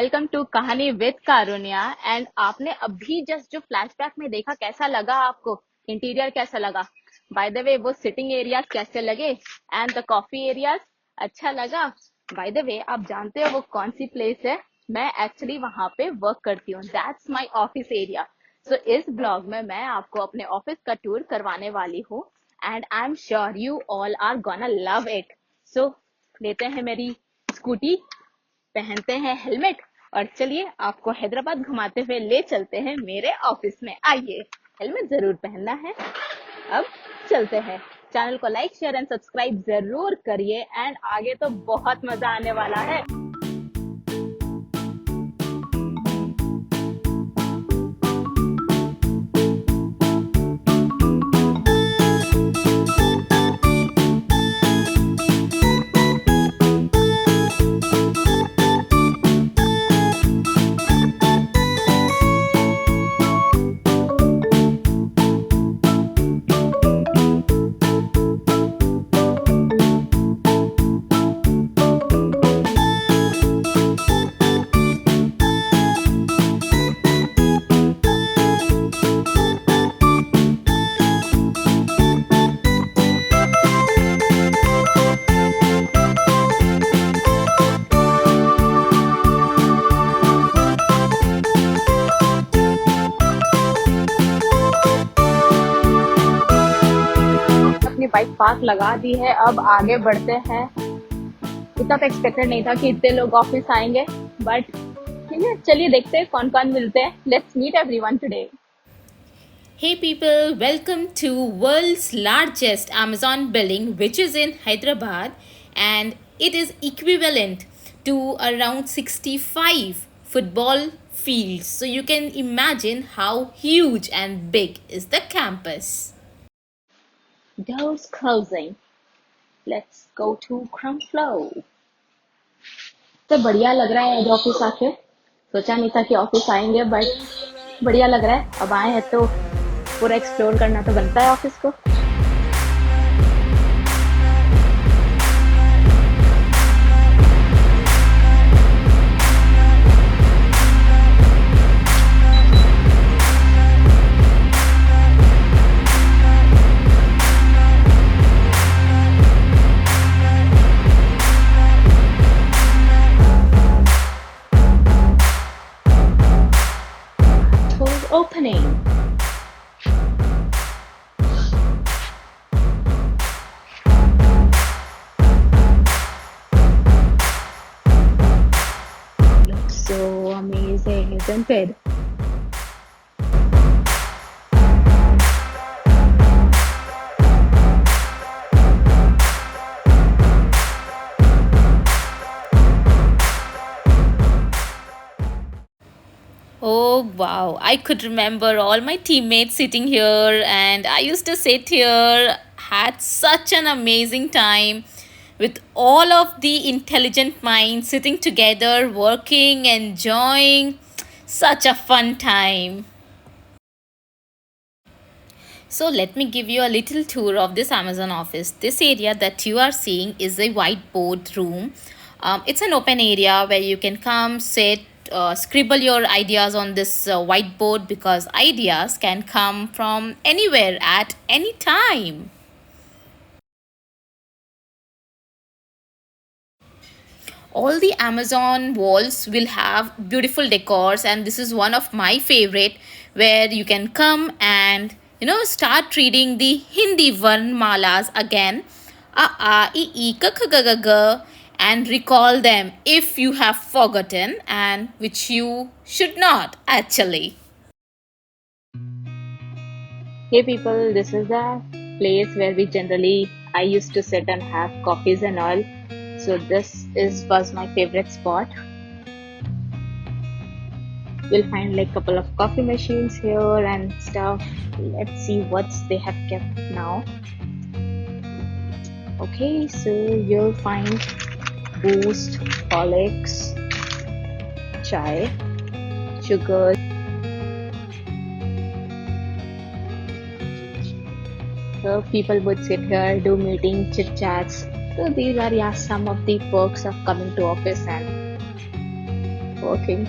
Welcome to कहानी with Karunya. And आपने अभी जस्ट जो फ्लैशबैक में देखा, कैसा लगा आपको? इंटीरियर कैसा लगा? बाय द वे, वो सिटिंग एरियाज कैसे लगे एंड द कॉफी एरियाज अच्छा लगा? बाय द वे, आप जानते हो वो कौन सी प्लेस है? मैं एक्चुअली वहां पे वर्क करती हूँ। That's my office area. So इस ब्लॉग में मैं आपको अपने ऑफिस का टूर करवाने वाली हूँ and I am sure you all are gonna love it. So लेते हैं मेरी स्कूटी, पहनते हैं हेलमेट और चलिए आपको हैदराबाद घुमाते हुए ले चलते हैं मेरे ऑफिस में। आइए, हेलमेट जरूर पहनना है। अब चलते हैं। चैनल को लाइक शेयर एंड सब्सक्राइब जरूर करिए एंड आगे तो बहुत मजा आने वाला है। अपनी बाइक पार्क लगा दी है, अब आगे बढ़ते हैं। इतना तो एक्सपेक्टेड नहीं था कि इतने लोग ऑफिस आएंगे, बट ठीक है, चलिए देखते हैं कौन कौन मिलते हैं। Let's meet everyone today. Hey people, welcome to world's largest Amazon building which is in Hyderabad, and it is equivalent to around 65 football fields. So you can imagine how huge and big is the campus. Doors closing. Let's go to ground floor. तो बढ़िया लग रहा है आज office आके। सोचा नहीं था कि ऑफिस आएंगे, बट बढ़िया लग रहा है। अब आए हैं तो पूरा एक्सप्लोर करना तो बनता है ऑफिस को। Doors opening. Looks so amazing, isn't it? Oh wow, I could remember all my teammates sitting here, and I used to sit here, had such an amazing time with all of the intelligent minds sitting together, working, enjoying. Such a fun time. So let me give you a little tour of this Amazon office. This area that you are seeing is a whiteboard room. It's an open area where you can come, sit, scribble your ideas on this whiteboard, because ideas can come from anywhere at any time. All the Amazon walls will have beautiful decors, and this is one of my favorite, where you can come and start reading the Hindi Varnmalas again, a e e k k g g g, and recall them if you have forgotten, and which you should not actually. Hey people, this is the place where I used to sit and have coffees and all. So was my favorite spot. You'll find like couple of coffee machines here and stuff. Let's see what they have kept now. Okay, so you'll find Boost, Horlicks, chai, sugar. So people would sit here, do meeting, chit chats. So these are some of the perks of coming to office. And working.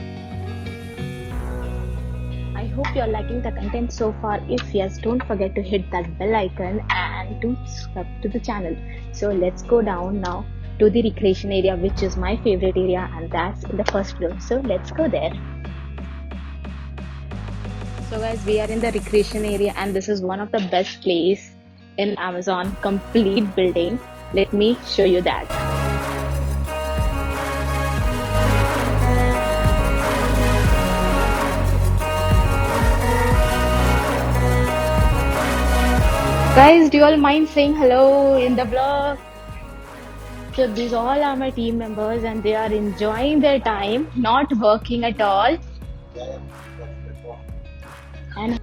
I hope you're liking the content so far. If yes, don't forget to hit that bell icon and to subscribe to the channel. So let's go down now to the recreation area, which is my favorite area, and that's in the first floor. So let's go there. So guys, we are in the recreation area, and this is one of the best place in Amazon complete building. Let me show you that. Guys, do you all mind saying hello in the vlog? So these all are my team members and they are enjoying their time, not working at all. And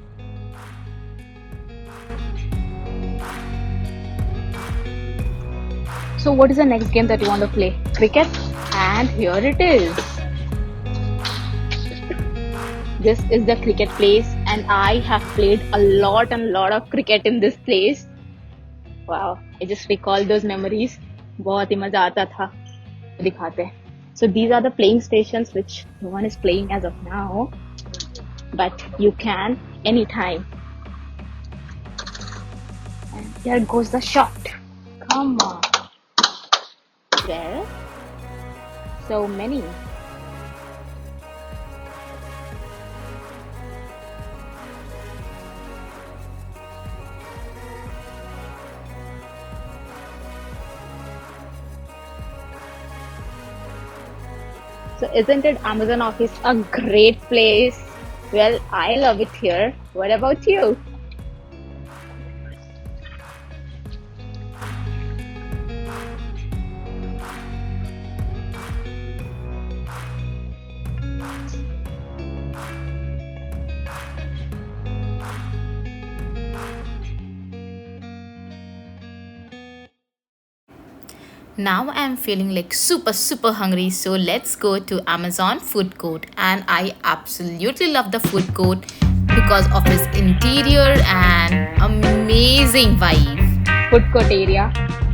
so what is the next game that you want to play? Cricket? And here it is. This is the cricket place and I have played a lot and lot of cricket in this place. Wow, I just recall those memories. बहुत ही मजा आता था. दिखाते हैं. So these are the playing stations which no one is playing as of now, but you can anytime. And here goes the shot. Come on. Well, so many. So isn't it Amazon office a great place? Well, I love it here. What about you? Now I'm feeling like super hungry, so let's go to Amazon food court. And I absolutely love the food court because of its interior and amazing vibe. Food court area,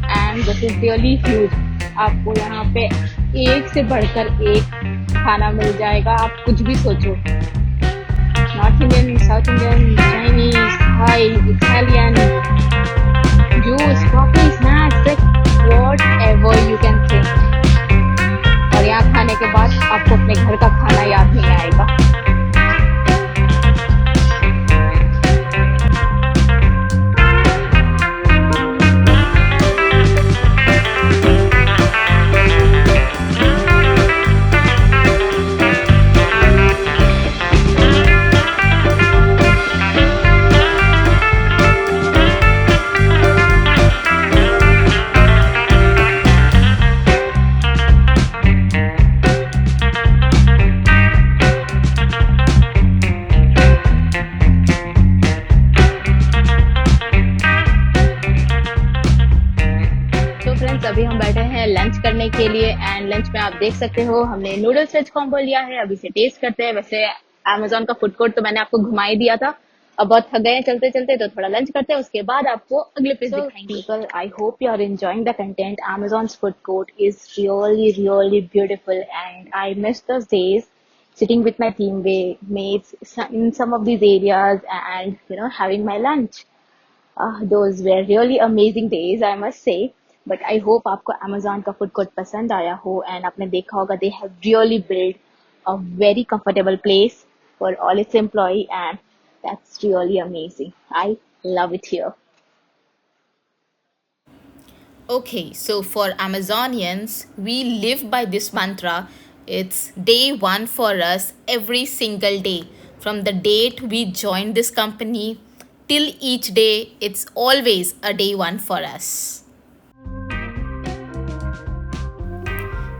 and this is really huge. आपको यहाँ पे एक से बढ़कर एक खाना मिल जाएगा. आप कुछ भी सोचो. North Indian, South Indian, Chinese, Thai, Italian, juice, coffee, snacks, like whatever you can think. और यहाँ खाने के बाद आपको अपने घर का खाना याद नहीं आएगा. अभी हम बैठे हैं लंच करने के लिए एंड लंच में आप देख सकते हो हमने नूडल्स वेज कॉम्बो लिया है. अभी से टेस्ट करते हैं. वैसे अमेजोन का फूड कोर्ट तो मैंने आपको घुमा ही दिया था. अब बहुत थक गए हैं चलते चलते, तो थोड़ा लंच करते हैं, उसके बाद आपको अगले पेज दिखाएंगे. People, I hope you are enjoying the content. Amazon's food court is really beautiful and I miss those days sitting with my teammates in some of these areas and having my lunch. Those were really amazing days, I must say. But I hope आपको Amazon का food court पसंद आया हो and आपने देखा होगा they have really built a very comfortable place for all its employee and that's really amazing. I love it here. Okay, so for Amazonians, we live by this mantra. It's day one for us every single day. From the date we joined this company till each day, it's always a day one for us.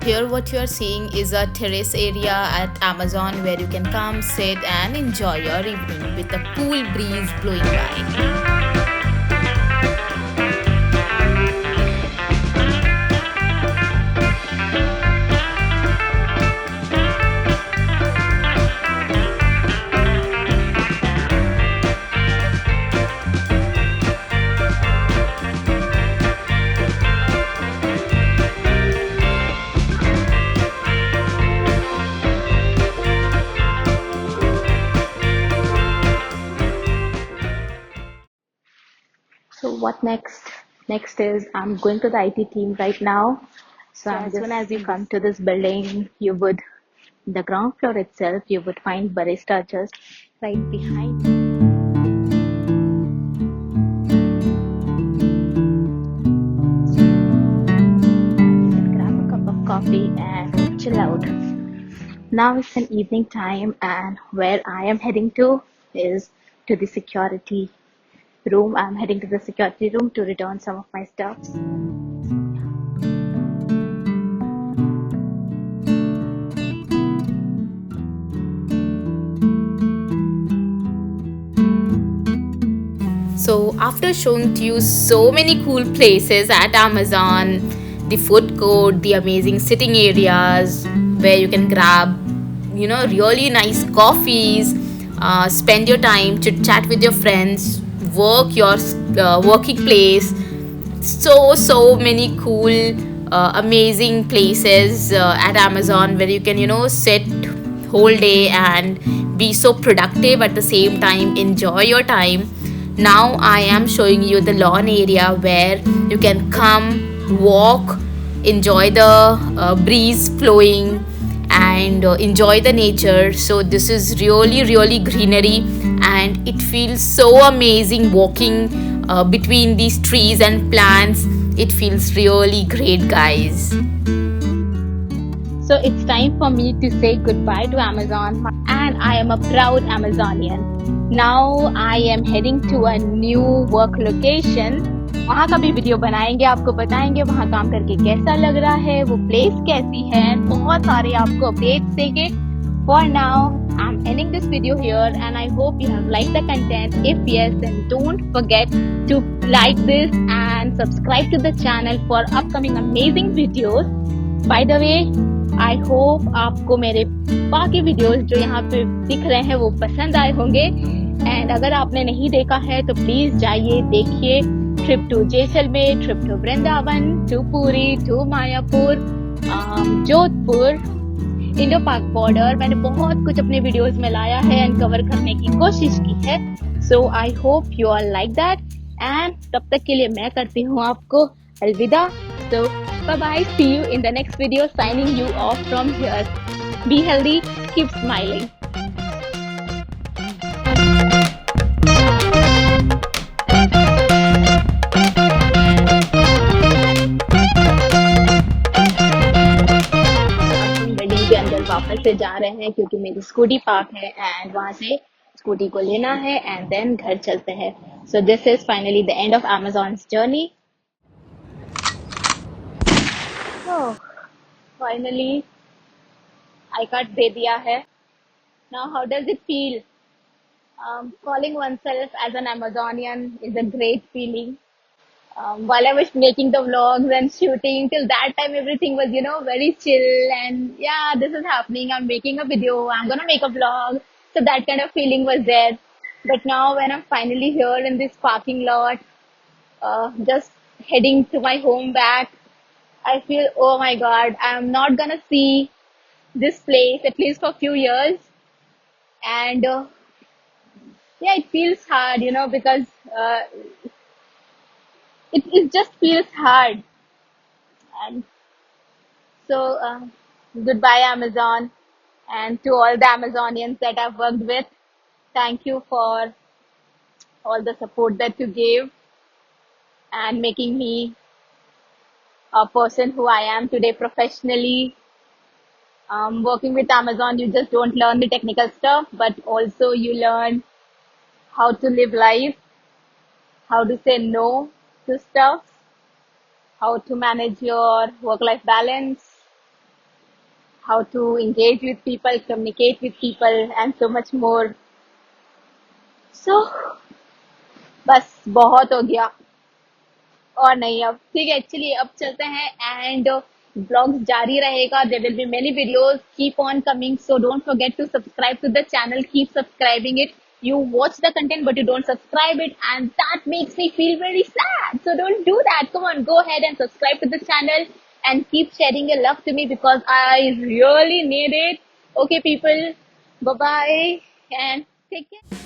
Here what you are seeing is a terrace area at Amazon where you can come, sit and enjoy your evening with a cool breeze blowing by. So what next? Next is I'm going to the IT team right now. So as soon as you come to this building, you would, the ground floor itself, you would find barista just right behind. You can grab a cup of coffee and chill out. Now it's an evening time, and where I am heading to is to the security room. I'm heading to the security room to return some of my stuffs. So, after showing to you so many cool places at Amazon, the food court, the amazing sitting areas where you can grab, really nice coffees, spend your time, chit chat with your friends, work your working place, so many cool amazing places at Amazon where you can sit whole day and be so productive at the same time enjoy your time. Now I am showing you the lawn area where you can come walk, enjoy the breeze flowing and enjoy the nature. So this is really greenery and it feels so amazing walking between these trees and plants. It feels really great, guys. So it's time for me to say goodbye to Amazon, and I am a proud Amazonian. Now I am heading to a new work location. वहाँ का भी video बनाएंगे, आपको बताएंगे वहाँ काम करके कैसा लग रहा है, वो प्लेस कैसी है, बहुत सारे आपको अपडेट्स देंगे. For now, I'm ending this video here and I hope you have liked the content. If yes, then don't forget to like this and subscribe to the channel for upcoming amazing videos. By the way, I hope आपको मेरे बाकी videos जो यहाँ पे दिख रहे हैं वो पसंद आए होंगे. एंड अगर आपने नहीं देखा है तो प्लीज जाइए देखिए. Trip to Jaisalmer, trip to Vrindavan, to Puri, to Mayapur, Jodhpur, Indo Pak border, मैंने बहुत कुछ अपने वीडियोस में लाया है एंड कवर करने की कोशिश की है. So I hope you all like that and तब तक के लिए मैं करती हूँ आपको अलविदा. So bye bye, see you in the next video, signing you off from here. Be healthy, keep smiling. Building के अंदर वापस से जा रहे हैं क्योंकि मेरी स्कूटी पार्क है एंड वहां से स्कूटी को लेना है एंड देन घर चलते हैं. So this is finally the end of Amazon's journey. Oh, finally I cut दे दिया है. Now how does it feel? Calling oneself as an Amazonian is a great feeling. While I was making the vlogs and shooting, till that time everything was, very chill and yeah, this is happening. I'm making a video, I'm gonna make a vlog. So that kind of feeling was there. But now when I'm finally here in this parking lot, just heading to my home back, I feel, oh my God, I'm not gonna see this place at least for a few years. And yeah, it feels hard, because it just feels hard. And so, goodbye, Amazon. And to all the Amazonians that I've worked with, thank you for all the support that you gave and making me a person who I am today professionally. Working with Amazon, you just don't learn the technical stuff, but also you learn how to live life, how to say no to stuff, how to manage your work-life balance, how to engage with people, communicate with people, and so much more. So, बस बहुत हो गया और नहीं. अब ठीक है, actually अब चलते हैं एंड ब्लॉग्स जारी रहेगा. There will be many videos, keep on coming. So don't forget to subscribe to the channel, keep subscribing it. You watch the content but you don't subscribe it and that makes me feel very sad. So don't do that. Come on, go ahead and subscribe to the channel and keep sharing your love to me because I really need it. Okay, people. Bye bye and take care.